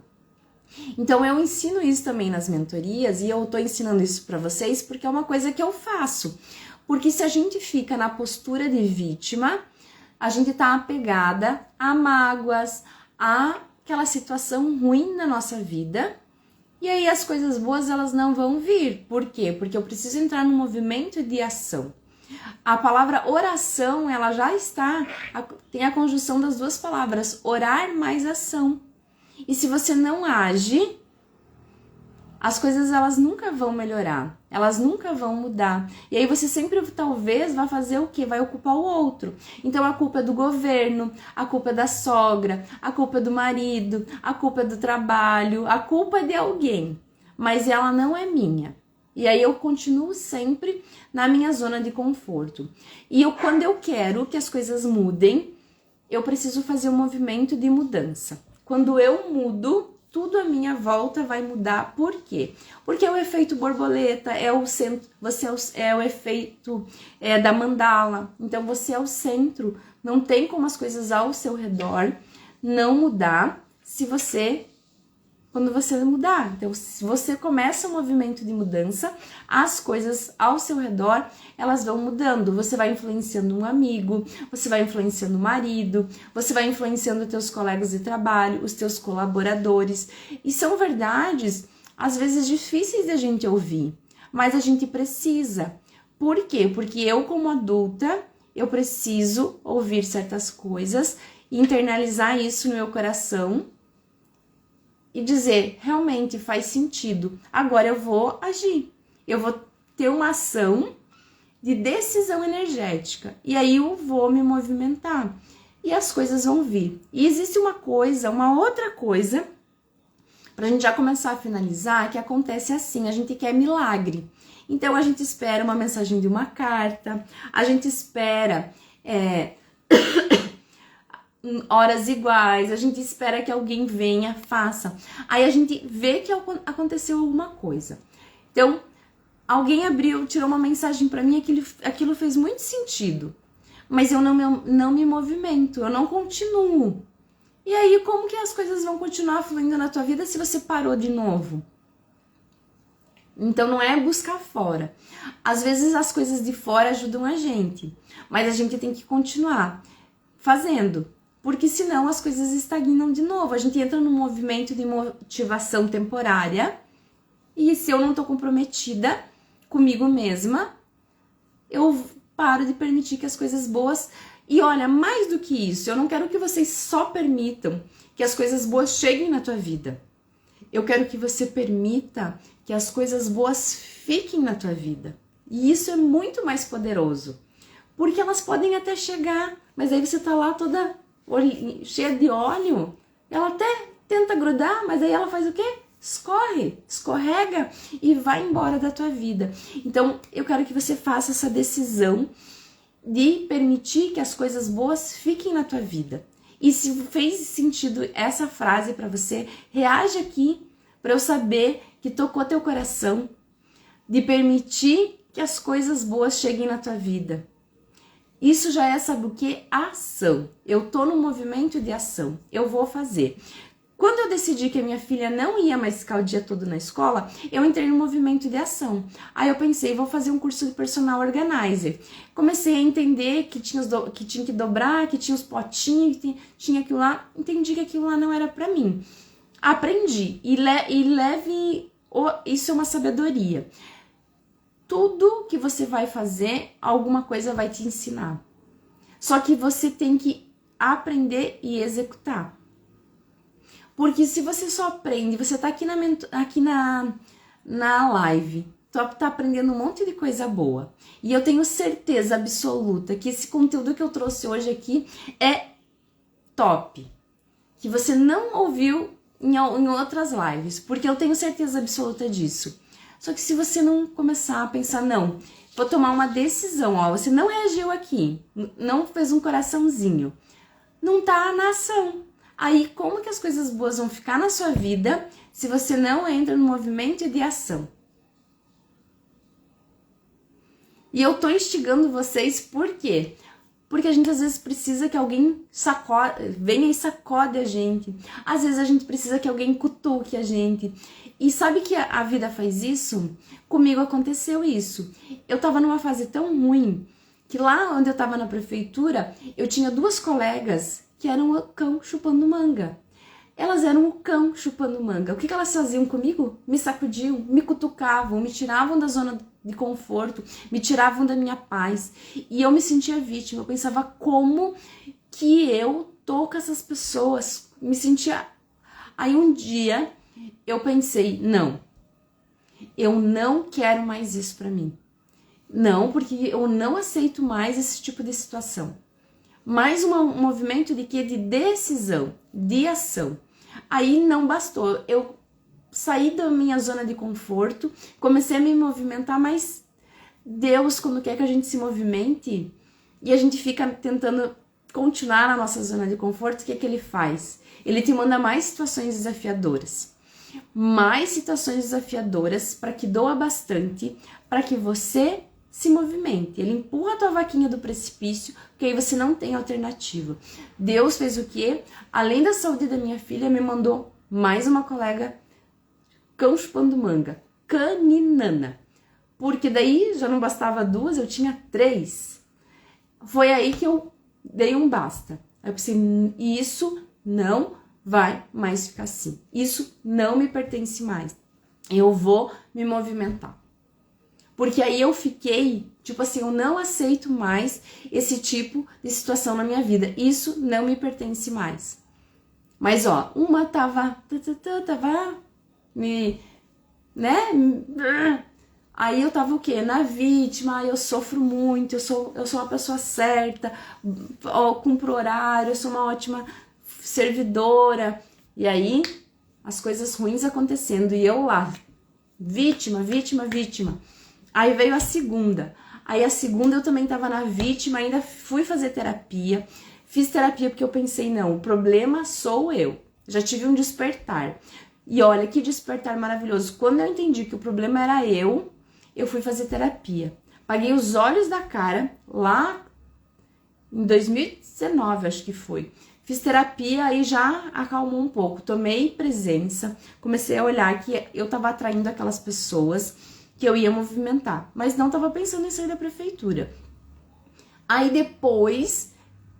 S1: Então eu ensino isso também nas mentorias e eu tô ensinando isso para vocês porque é uma coisa que eu faço. Porque se a gente fica na postura de vítima, a gente tá apegada a mágoas, a aquela situação ruim na nossa vida, e aí as coisas boas elas não vão vir. Por quê? Porque eu preciso entrar no movimento de ação. A palavra oração, ela já está, tem a conjunção das duas palavras, orar mais ação. E se você não age, as coisas elas nunca vão melhorar, elas nunca vão mudar. E aí você sempre talvez vai fazer o quê? Vai ocupar o outro. Então a culpa é do governo, a culpa é da sogra, a culpa é do marido, a culpa é do trabalho, a culpa é de alguém, mas ela não é minha. E aí eu continuo sempre na minha zona de conforto. E quando eu quero que as coisas mudem, eu preciso fazer um movimento de mudança. Quando eu mudo, tudo à minha volta vai mudar. Por quê? Porque é o efeito borboleta, é o centro, você é o efeito da mandala. Então você é o centro. Não tem como as coisas ao seu redor não mudar quando você mudar. Então, se você começa um movimento de mudança, as coisas ao seu redor, elas vão mudando. Você vai influenciando um amigo, você vai influenciando o marido, você vai influenciando os teus colegas de trabalho, os teus colaboradores. E são verdades, às vezes, difíceis de a gente ouvir, mas a gente precisa. Por quê? Porque eu, como adulta, eu preciso ouvir certas coisas, internalizar isso no meu coração, e dizer, realmente faz sentido, agora eu vou agir, eu vou ter uma ação de decisão energética, e aí eu vou me movimentar, e as coisas vão vir. E existe uma outra coisa, pra gente já começar a finalizar, que acontece assim, a gente quer milagre. Então a gente espera uma mensagem de uma carta, a gente espera... horas iguais, a gente espera que alguém venha, faça. Aí a gente vê que aconteceu alguma coisa. Então, alguém abriu, tirou uma mensagem para mim, aquilo fez muito sentido. Mas eu não me movimento, eu não continuo. E aí, como que as coisas vão continuar fluindo na tua vida se você parou de novo? Então, não é buscar fora. Às vezes, as coisas de fora ajudam a gente, mas a gente tem que continuar fazendo. Porque senão as coisas estagnam de novo. A gente entra num movimento de motivação temporária. E se eu não tô comprometida comigo mesma, eu paro de permitir que as coisas boas... E olha, mais do que isso, eu não quero que vocês só permitam que as coisas boas cheguem na tua vida. Eu quero que você permita que as coisas boas fiquem na tua vida. E isso é muito mais poderoso. Porque elas podem até chegar, mas aí você tá lá toda... cheia de óleo, ela até tenta grudar, mas aí ela faz o quê? Escorrega e vai embora da tua vida. Então, eu quero que você faça essa decisão de permitir que as coisas boas fiquem na tua vida. E se fez sentido essa frase para você, reage aqui para eu saber que tocou teu coração, de permitir que as coisas boas cheguem na tua vida. Isso já é, sabe o que? Ação. Eu tô no movimento de ação. Eu vou fazer. Quando eu decidi que a minha filha não ia mais ficar o dia todo na escola, eu entrei no movimento de ação. Aí eu pensei, vou fazer um curso de personal organizer. Comecei a entender que tinha que dobrar, que tinha os potinhos, que tinha aquilo lá. Entendi que aquilo lá não era pra mim. Aprendi e leve... Isso é uma sabedoria. Tudo que você vai fazer, alguma coisa vai te ensinar. Só que você tem que aprender e executar. Porque se você só aprende, você tá aqui na live, tá aprendendo um monte de coisa boa. E eu tenho certeza absoluta que esse conteúdo que eu trouxe hoje aqui é top. Que você não ouviu em outras lives, porque eu tenho certeza absoluta disso. Só que se você não começar a pensar, não, vou tomar uma decisão, ó, você não reagiu aqui, não fez um coraçãozinho, não tá na ação. Aí, como que as coisas boas vão ficar na sua vida se você não entra no movimento de ação? E eu tô instigando vocês por quê? Porque a gente às vezes precisa que alguém venha e sacode a gente. Às vezes a gente precisa que alguém cutuque a gente. E sabe que a vida faz isso? Comigo aconteceu isso. Eu tava numa fase tão ruim que lá onde eu tava na prefeitura, eu tinha 2 colegas que eram o cão chupando manga. Elas eram o cão chupando manga. O que elas faziam comigo? Me sacudiam, me cutucavam, me tiravam da zona de conforto, me tiravam da minha paz. E eu me sentia vítima. Eu pensava, como que eu tô com essas pessoas? Me sentia... Aí um dia eu pensei, não, eu não quero mais isso pra mim. Não, porque eu não aceito mais esse tipo de situação. Mais um movimento de quê? De decisão, de ação. Aí não bastou, eu saí da minha zona de conforto, comecei a me movimentar, mas Deus, quando quer que a gente se movimente e a gente fica tentando continuar na nossa zona de conforto, o que é que ele faz? Ele te manda mais situações desafiadoras. Mais situações desafiadoras para que doa bastante, para que você se movimente. Ele empurra a tua vaquinha do precipício, porque aí você não tem alternativa. Deus fez o quê? Além da saúde da minha filha, me mandou mais uma colega cão chupando manga, caninana. Porque daí já não bastava 2, eu tinha 3. Foi aí que eu dei um basta. Aí eu pensei, isso não vai mais ficar assim. Isso não me pertence mais. Eu vou me movimentar. Porque aí eu fiquei, tipo assim, eu não aceito mais esse tipo de situação na minha vida. Isso não me pertence mais. Mas ó, uma tava me, né? Aí eu tava o quê? Na vítima, eu sofro muito, eu sou uma pessoa certa, ó, cumpro horário, eu sou uma ótima servidora. E aí, as coisas ruins acontecendo, e eu lá, vítima. Aí veio a segunda. Aí a segunda eu também tava na vítima, ainda fui fazer terapia. Fiz terapia porque eu pensei, não, o problema sou eu. Já tive um despertar. E olha que despertar maravilhoso. Quando eu entendi que o problema era eu fui fazer terapia. Paguei os olhos da cara lá em 2019, acho que foi. Fiz terapia, aí já acalmou um pouco. Tomei presença, comecei a olhar que eu tava atraindo aquelas pessoas que eu ia movimentar, mas não tava pensando em sair da prefeitura. Aí depois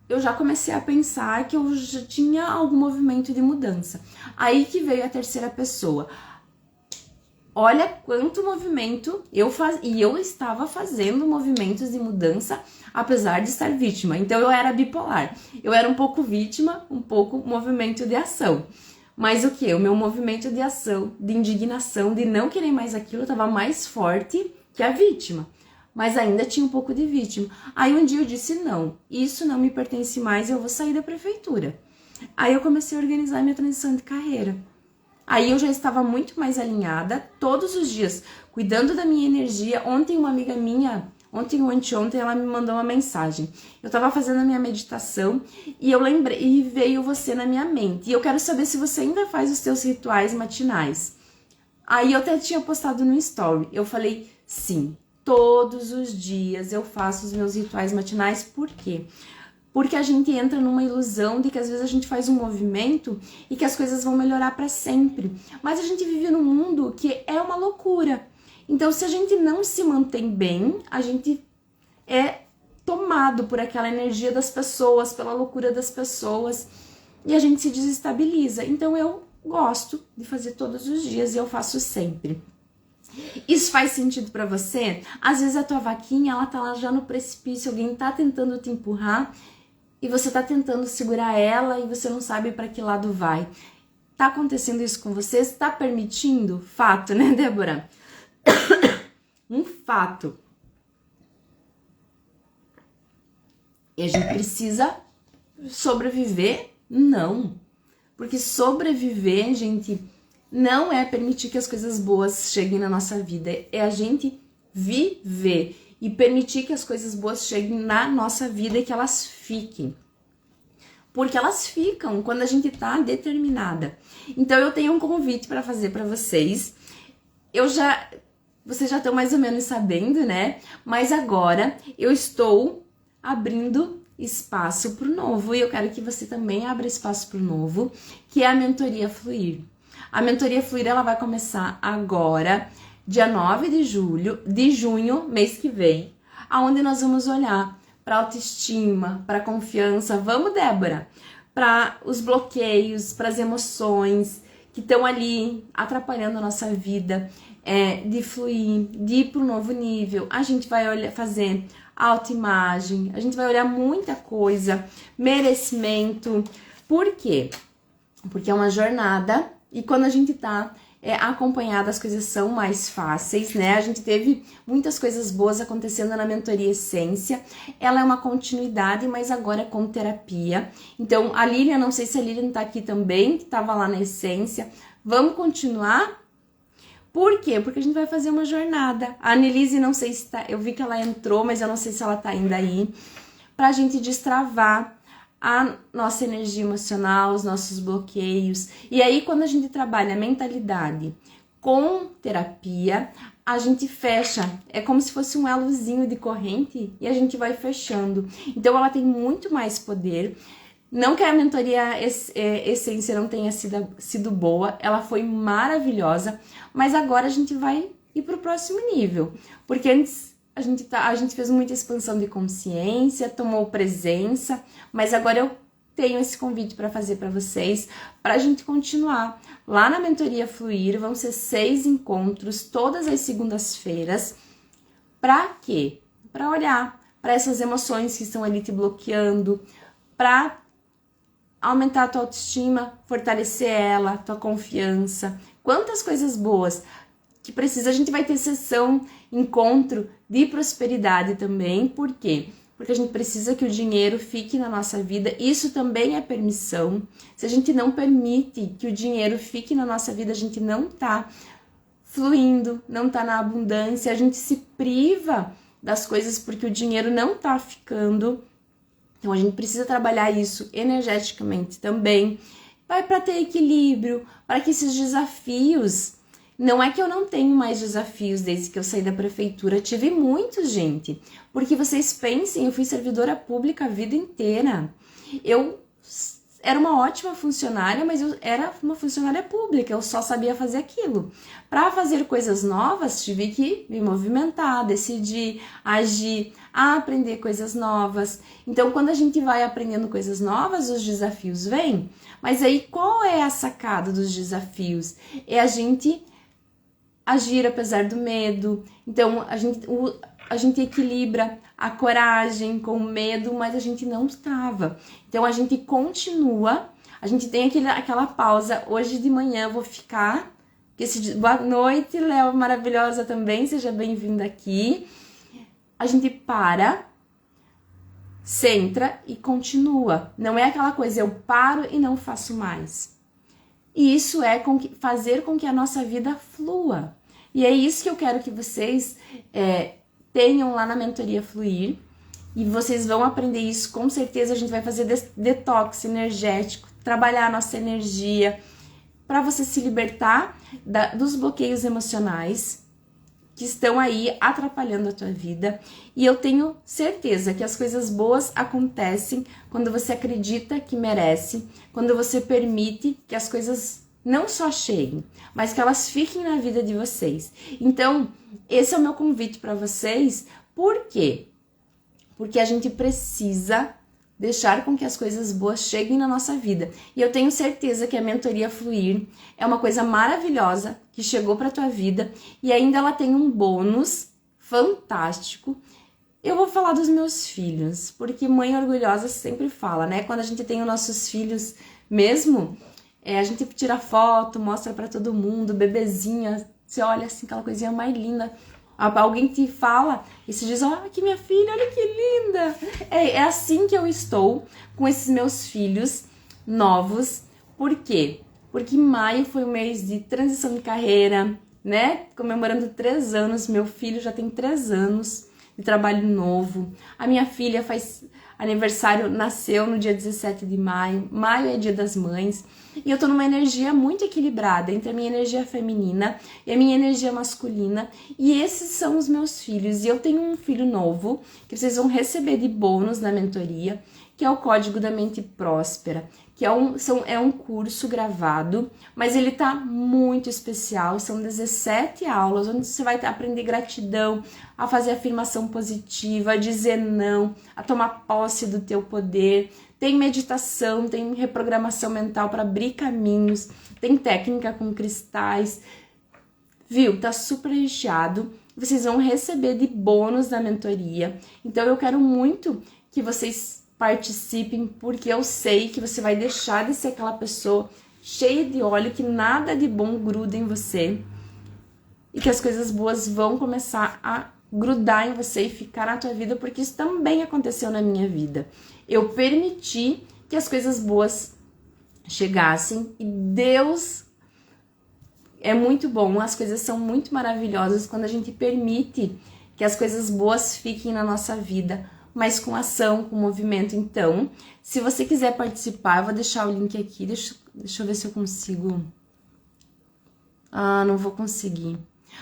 S1: eu já comecei a pensar que eu já tinha algum movimento de mudança. Aí que veio a terceira pessoa. Olha quanto movimento e eu estava fazendo movimentos de mudança, apesar de estar vítima. Então eu era bipolar. Eu era um pouco vítima, um pouco movimento de ação. Mas o que? O meu movimento de ação, de indignação, de não querer mais aquilo, estava mais forte que a vítima. Mas ainda tinha um pouco de vítima. Aí um dia eu disse, não, isso não me pertence mais, eu vou sair da prefeitura. Aí eu comecei a organizar minha transição de carreira. Aí eu já estava muito mais alinhada, todos os dias, cuidando da minha energia. Ontem uma amiga minha, ontem ou anteontem, ela me mandou uma mensagem. Eu estava fazendo a minha meditação e eu lembrei, e veio você na minha mente. E eu quero saber se você ainda faz os seus rituais matinais. Aí eu até tinha postado no story. Eu falei, sim, todos os dias eu faço os meus rituais matinais. Por quê? porque a gente entra numa ilusão de que às vezes a gente faz um movimento e que as coisas vão melhorar para sempre. Mas a gente vive num mundo que é uma loucura. Então, se a gente não se mantém bem, a gente é tomado por aquela energia das pessoas, pela loucura das pessoas, e a gente se desestabiliza. Então, eu gosto de fazer todos os dias e eu faço sempre. Isso faz sentido pra você? Às vezes a tua vaquinha, ela tá lá já no precipício, alguém tá tentando te empurrar e você tá tentando segurar ela e você não sabe pra que lado vai. Tá acontecendo isso com você? Você tá permitindo? Fato, né, Débora? Um fato. E a gente precisa sobreviver? Não. Porque sobreviver, gente, não é permitir que as coisas boas cheguem na nossa vida. É a gente viver e permitir que as coisas boas cheguem na nossa vida e que elas fiquem. Porque elas ficam quando a gente tá determinada. Então eu tenho um convite para fazer para vocês. Vocês já estão mais ou menos sabendo, né? Mas agora eu estou abrindo espaço para o novo e eu quero que você também abra espaço para o novo, que é a Mentoria Fluir. A Mentoria Fluir, ela vai começar agora, dia 9 de junho, mês que vem, aonde nós vamos olhar para autoestima, para confiança, vamos, Débora, para os bloqueios, para as emoções que estão ali atrapalhando a nossa vida, de fluir, de ir para um novo nível. A gente vai fazer autoimagem, a gente vai olhar muita coisa, merecimento. Por quê? Porque é uma jornada e quando a gente tá acompanhada, as coisas são mais fáceis, né? A gente teve muitas coisas boas acontecendo na Mentoria Essência. Ela é uma continuidade, mas agora é com terapia. Então, a Lilian, não sei se a Lilian tá aqui também, que tava lá na Essência. Vamos continuar? Por quê? Porque a gente vai fazer uma jornada. A Annelise, não sei se tá... Eu vi que ela entrou, mas eu não sei se ela tá ainda aí. Pra gente destravar a nossa energia emocional, os nossos bloqueios. E aí, quando a gente trabalha a mentalidade com terapia, a gente fecha. É como se fosse um elozinho de corrente e a gente vai fechando. Então, ela tem muito mais poder. Não que a mentoria Essência não tenha sido boa, ela foi maravilhosa, mas agora a gente vai ir para o próximo nível. Porque antes a gente fez muita expansão de consciência, tomou presença, mas agora eu tenho esse convite para fazer para vocês, para a gente continuar. Lá na Mentoria Fluir vão ser 6 encontros, todas as segundas-feiras. Para quê? Para olhar para essas emoções que estão ali te bloqueando, para aumentar a tua autoestima, fortalecer ela, tua confiança. Quantas coisas boas que precisa. A gente vai ter sessão, encontro de prosperidade também. Por quê? Porque a gente precisa que o dinheiro fique na nossa vida. Isso também é permissão. Se a gente não permite que o dinheiro fique na nossa vida, a gente não tá fluindo, não tá na abundância. A gente se priva das coisas porque o dinheiro não tá ficando. Então, a gente precisa trabalhar isso energeticamente também. Vai para ter equilíbrio, para que esses desafios... Não é que eu não tenho mais desafios desde que eu saí da prefeitura. Tive muitos, gente. Porque vocês pensem, eu fui servidora pública a vida inteira. Eu era uma ótima funcionária, mas eu era uma funcionária pública. Eu só sabia fazer aquilo. Para fazer coisas novas, tive que me movimentar, decidir, agir, aprender coisas novas. Então, quando a gente vai aprendendo coisas novas, os desafios vêm. Mas aí, qual é a sacada dos desafios? É a gente agir apesar do medo. Então, a gente equilibra a coragem com o medo, mas a gente não trava. Então, a gente continua, a gente tem aquela pausa. Hoje de manhã eu vou ficar... Boa noite, Léo, maravilhosa também, seja bem-vinda aqui. A gente para, centra e continua. Não é aquela coisa, eu paro e não faço mais. E isso é fazer com que a nossa vida flua. E é isso que eu quero que vocês tenham lá na Mentoria Fluir. E vocês vão aprender isso, com certeza. A gente vai fazer detox energético, trabalhar a nossa energia, para você se libertar dos bloqueios emocionais que estão aí atrapalhando a tua vida. E eu tenho certeza que as coisas boas acontecem quando você acredita que merece, quando você permite que as coisas não só cheguem, mas que elas fiquem na vida de vocês. Então, esse é o meu convite para vocês. Por quê? Porque a gente precisa deixar com que as coisas boas cheguem na nossa vida. E eu tenho certeza que a mentoria Fluir é uma coisa maravilhosa que chegou para tua vida e ainda ela tem um bônus fantástico. Eu vou falar dos meus filhos, porque mãe orgulhosa sempre fala, né? Quando a gente tem os nossos filhos mesmo, a gente tira foto, mostra para todo mundo, bebezinha, você olha assim, aquela coisinha mais linda. Alguém te fala e se diz, ó, que minha filha, olha que linda. É assim que eu estou com esses meus filhos novos. Por quê? Porque maio foi um mês de transição de carreira, né? Comemorando 3 anos, meu filho já tem 3 anos de trabalho novo. A minha filha faz aniversário, nasceu no dia 17 de maio. Maio é dia das mães. E eu tô numa energia muito equilibrada entre a minha energia feminina e a minha energia masculina. E esses são os meus filhos. E eu tenho um filho novo que vocês vão receber de bônus na mentoria, que é o Código da Mente Próspera, que é um curso gravado, mas ele tá muito especial. São 17 aulas, onde você vai aprender gratidão, a fazer afirmação positiva, a dizer não, a tomar posse do teu poder. Tem meditação, tem reprogramação mental para abrir caminhos, tem técnica com cristais, viu? Tá super recheado. Vocês vão receber de bônus da mentoria. Então eu quero muito que vocês participem, porque eu sei que você vai deixar de ser aquela pessoa cheia de óleo, que nada de bom gruda em você e que as coisas boas vão começar a grudar em você e ficar na tua vida, porque isso também aconteceu na minha vida. Eu permiti que as coisas boas chegassem e Deus é muito bom, as coisas são muito maravilhosas quando a gente permite que as coisas boas fiquem na nossa vida, mas com ação, com movimento. Então, se você quiser participar, eu vou deixar o link aqui, deixa eu ver se eu consigo. Não vou conseguir.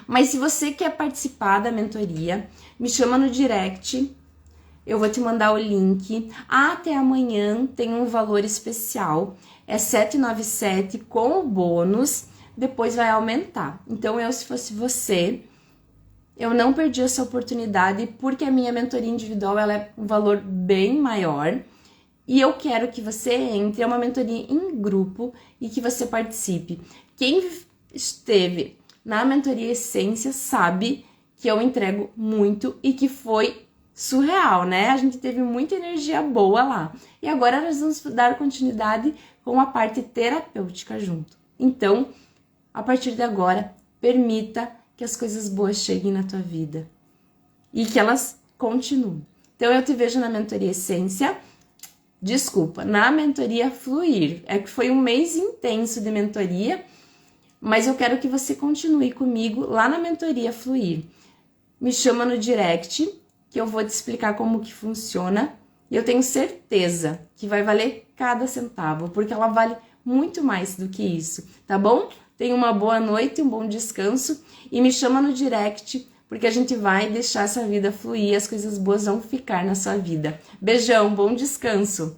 S1: Mas se você quer participar da mentoria, me chama no direct, eu vou te mandar o link. Até amanhã tem um valor especial, é 797 com o bônus, depois vai aumentar. Então, se fosse você, eu não perdi essa oportunidade, porque a minha mentoria individual ela é um valor bem maior. E eu quero que você entre, é uma mentoria em grupo e que você participe. Quem esteve na mentoria Essência sabe que eu entrego muito e que foi surreal, né? A gente teve muita energia boa lá. E agora nós vamos dar continuidade com a parte terapêutica junto. Então, a partir de agora, permita que as coisas boas cheguem na tua vida e que elas continuem. Então, eu te vejo na mentoria Essência, na mentoria Fluir. É que foi um mês intenso de mentoria, mas eu quero que você continue comigo lá na mentoria Fluir. Me chama no direct, que eu vou te explicar como que funciona. E eu tenho certeza que vai valer cada centavo, porque ela vale muito mais do que isso, tá bom? Tenha uma boa noite, um bom descanso e me chama no direct, porque a gente vai deixar essa vida fluir, as coisas boas vão ficar na sua vida. Beijão, bom descanso!